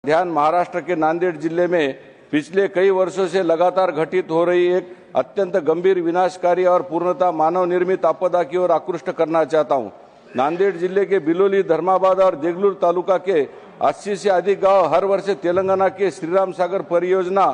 ध्यान महाराष्ट्र के नांदेड़ जिले में पिछले कई वर्षों से लगातार घटित हो रही एक अत्यंत गंभीर, विनाशकारी और पूर्णतः मानव निर्मित आपदा की ओर आकृष्ट करना चाहता हूं। नांदेड़ जिले के बिलोली, धर्माबाद और देगलूर तालुका के 80 से अधिक गांव हर वर्ष तेलंगाना के श्रीराम सागर परियोजना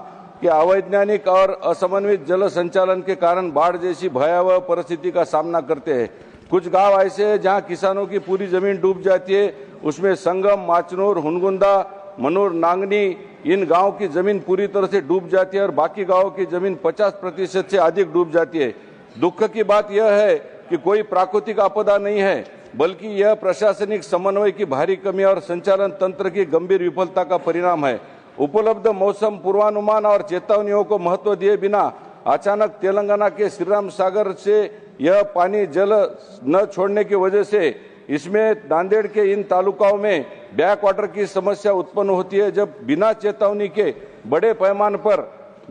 के अवैज्ञानिक और असमन्वित जल संचालन के कारण बाढ़ जैसी भयावह परिस्थिति का सामना करते हैं। कुछ गांव ऐसे हैं जहां किसानों की पूरी जमीन डूब जाती है। उसमें संगम, माचनूर, हुनगुंदा, मनोर, नांगनी, इन गांवों की जमीन पूरी तरह से डूब जाती है और बाकी गांवों की जमीन 50% से अधिक डूब जाती है। दुख की बात यह है कि कोई प्राकृतिक आपदा नहीं है, बल्कि यह प्रशासनिक समन्वय की भारी कमी और संचालन तंत्र की गंभीर विफलता का परिणाम है। उपलब्ध मौसम पूर्वानुमान और चेतावनियों को महत्व दिए बिना अचानक तेलंगाना के श्रीराम सागर से यह पानी जल न छोड़ने की वजह से इसमें नांदेड़ के इन तालुकाओं में बैक वाटर की समस्या उत्पन्न होती है। जब बिना चेतावनी के बड़े पैमाने पर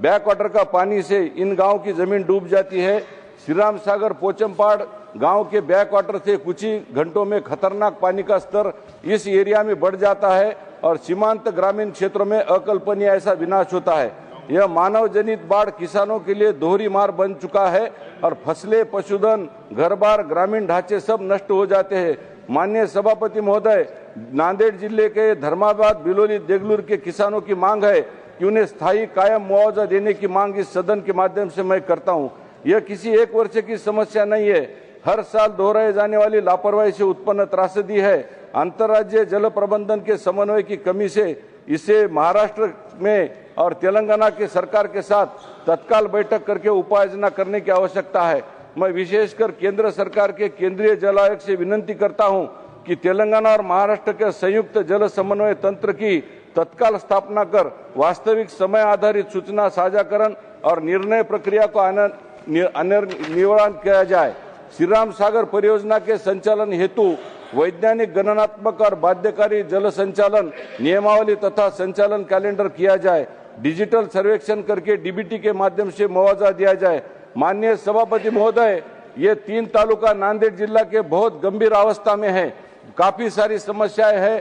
बैक वाटर का पानी से इन गांव की जमीन डूब जाती है। श्रीराम सागर पोचमपाड़ गांव के बैक वाटर से कुछ ही घंटों में खतरनाक पानी का स्तर इस एरिया में बढ़ जाता है और सीमांत ग्रामीण क्षेत्रों में अकल्पनीय ऐसा विनाश होता है। यह मानव जनित बाढ़ किसानों के लिए दोहरी मार बन चुका है और फसलें, पशुधन, घर बार, ग्रामीण ढांचे सब नष्ट हो जाते हैं। माननीय सभापति महोदय, नांदेड़ जिले के धर्माबाद, बिलोली, देगलूर के किसानों की मांग है कि उन्हें स्थायी कायम मुआवजा देने की मांग इस सदन के माध्यम से मैं करता हूं। यह किसी एक वर्ष की समस्या नहीं है, हर साल दोहराए जाने वाली लापरवाही से उत्पन्न त्रासदी है। अंतर्राज्यीय जल प्रबंधन के समन्वय की कमी से इसे महाराष्ट्र में और तेलंगाना के सरकार के साथ तत्काल बैठक करके उपाय योजना करने की आवश्यकता है। मैं विशेषकर केंद्र सरकार के केंद्रीय जल आयोग से विनती करता हूं कि तेलंगाना और महाराष्ट्र के संयुक्त जल समन्वय तंत्र की तत्काल स्थापना कर वास्तविक समय आधारित सूचना साझाकरण और निर्णय प्रक्रिया को निवारण किया जाए। श्रीराम सागर परियोजना के संचालन हेतु वैज्ञानिक, गणनात्मक और बाध्यकारी जल संचालन नियमावली तथा संचालन कैलेंडर किया जाए। डिजिटल सर्वेक्षण करके डीबीटी के माध्यम से मुआवजा दिया जाए। माननीय सभापति महोदय, ये 3 तालुका नांदेड़ जिला के बहुत गंभीर अवस्था में है। काफी सारी समस्याएं हैं,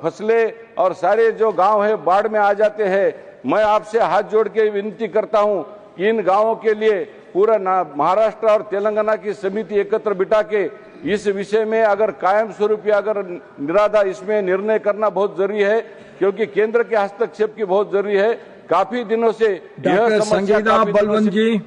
फसलें और सारे जो गांव है बाढ़ में आ जाते हैं। मैं आपसे हाथ जोड़ के विनती करता हूं कि इन गांवों के लिए पूरा महाराष्ट्र और तेलंगाना की समिति एकत्र बिठा के इस विषय में अगर कायम स्वरूप अगर निराधार इसमें निर्णय करना बहुत जरूरी है, क्योंकि केंद्र के हस्तक्षेप की बहुत जरूरी है। काफी दिनों से यह समस्या बलवंत जी।